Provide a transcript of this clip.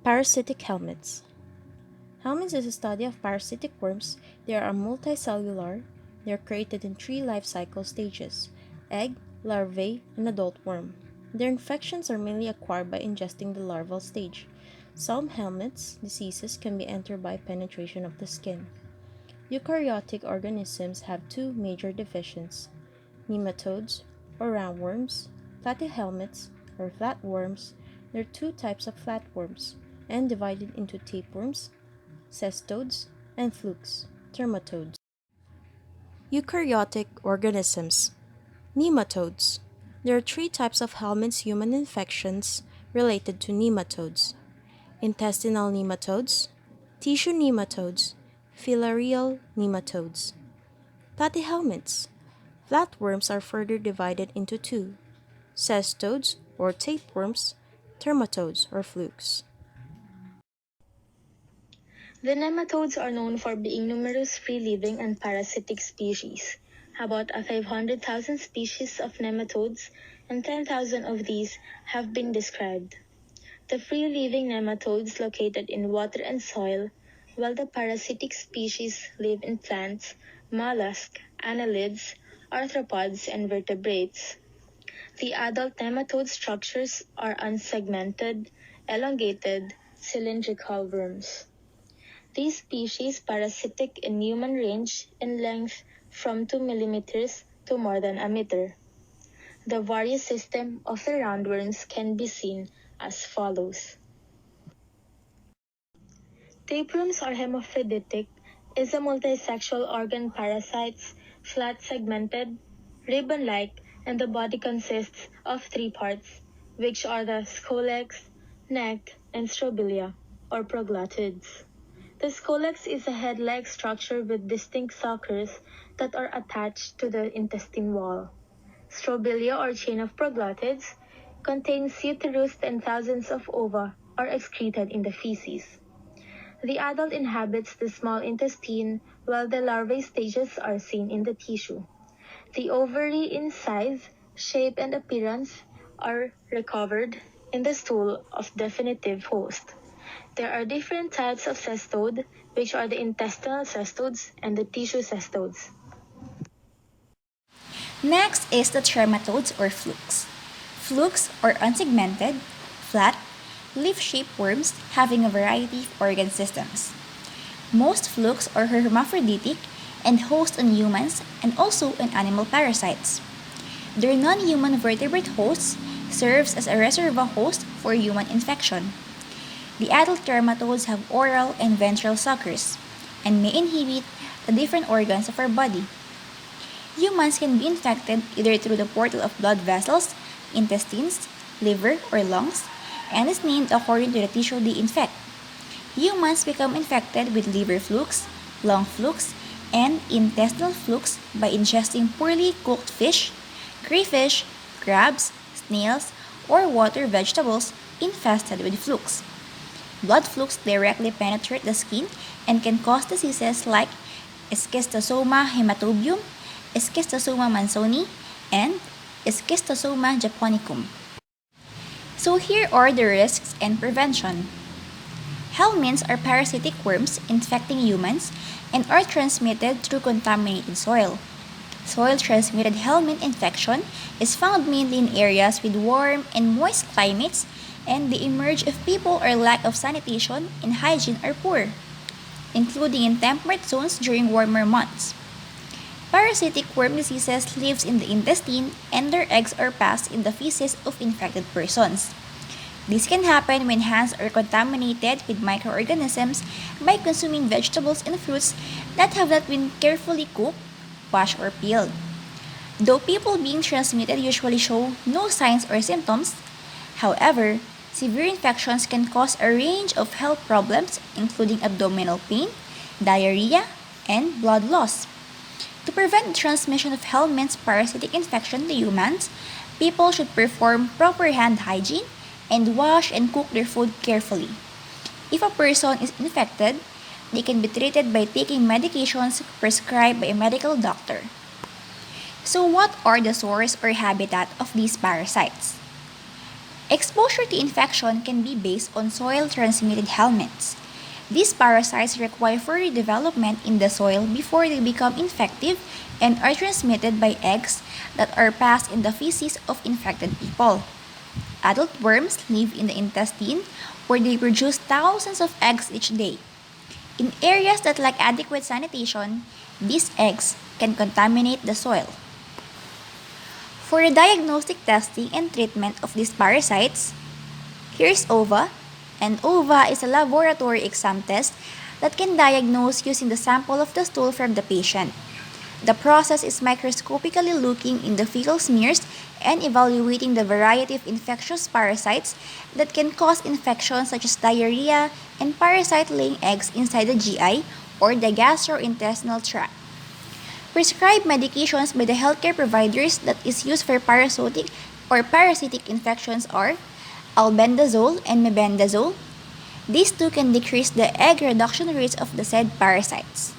Parasitic helminths. Helminths is a study of parasitic worms. They are multicellular. They are created in three life cycle stages: egg, larvae, and adult worm. Their infections are mainly acquired by ingesting the larval stage. Some helminths diseases can be entered by penetration of the skin. Eukaryotic organisms have two major divisions: nematodes, or roundworms, platyhelminths, or flatworms. There are two types of flatworms, and divided into tapeworms, cestodes, and flukes, termitodes. Eukaryotic organisms. Nematodes. There are three types of helminths human infections related to nematodes: intestinal nematodes, tissue nematodes, filarial nematodes. Platyhelminths. Flatworms are further divided into two: cestodes or tapeworms, termitodes or flukes. The nematodes are known for being numerous free-living and parasitic species. About 500,000 species of nematodes and 10,000 of these have been described. The free-living nematodes located in water and soil, while the parasitic species live in plants, mollusks, annelids, arthropods, and vertebrates. The adult nematode structures are unsegmented, elongated, cylindrical worms. These species parasitic in human range in length from 2 millimeters to more than a meter. The various system of the roundworms can be seen as follows. Tapeworms are hermaphroditic, is a multisexual organ parasites, flat segmented, ribbon-like, and the body consists of three parts, which are the scolex, neck, and strobilia, or proglottids. The scolex is a head-like structure with distinct suckers that are attached to the intestine wall. Strobilia, or chain of proglottids, contains uterus and thousands of ova are excreted in the feces. The adult inhabits the small intestine while the larvae stages are seen in the tissue. The ovary in size, shape, and appearance are recovered in the stool of definitive host. There are different types of cestode, which are the intestinal cestodes and the tissue cestodes. Next is the trematodes or flukes. Flukes are unsegmented, flat, leaf-shaped worms having a variety of organ systems. Most flukes are hermaphroditic and host on humans and also on animal parasites. Their non-human vertebrate hosts serves as a reservoir host for human infection. The adult trematodes have oral and ventral suckers and may inhibit the different organs of our body. Humans can be infected either through the portal of blood vessels, intestines, liver, or lungs, and is named according to the tissue they infect. Humans become infected with liver flukes, lung flukes, and intestinal flukes by ingesting poorly cooked fish, crayfish, crabs, snails, or water vegetables infested with flukes. Blood flukes directly penetrate the skin and can cause diseases like Schistosoma hematobium, Schistosoma mansoni, and Schistosoma japonicum. So here are the risks and prevention. Helminths are parasitic worms infecting humans and are transmitted through contaminated soil. Soil-transmitted helminth infection is found mainly in areas with warm and moist climates, and they emerge if people or lack of sanitation and hygiene are poor, including in temperate zones during warmer months. Parasitic worm diseases lives in the intestine and their eggs are passed in the feces of infected persons. This can happen when hands are contaminated with microorganisms by consuming vegetables and fruits that have not been carefully cooked, washed, or peeled. Though people being transmitted usually show no signs or symptoms, however, severe infections can cause a range of health problems including abdominal pain, diarrhea, and blood loss. To prevent the transmission of Helminths parasitic infection to humans, people should perform proper hand hygiene and wash and cook their food carefully. If a person is infected, they can be treated by taking medications prescribed by a medical doctor. So what are the source or habitat of these parasites? Exposure to infection can be based on soil-transmitted helminths. These parasites require further development in the soil before they become infective and are transmitted by eggs that are passed in the feces of infected people. Adult worms live in the intestine where they produce thousands of eggs each day. In areas that lack adequate sanitation, these eggs can contaminate the soil. For the diagnostic testing and treatment of these parasites, here's OVA, and OVA is a laboratory exam test that can diagnose using the sample of the stool from the patient. The process is microscopically looking in the fecal smears and evaluating the variety of infectious parasites that can cause infections such as diarrhea and parasite-laying eggs inside the GI or the gastrointestinal tract. Prescribed medications by the healthcare providers that is used for parasitic infections are albendazole and mebendazole. These two can decrease the egg reduction rates of the said parasites.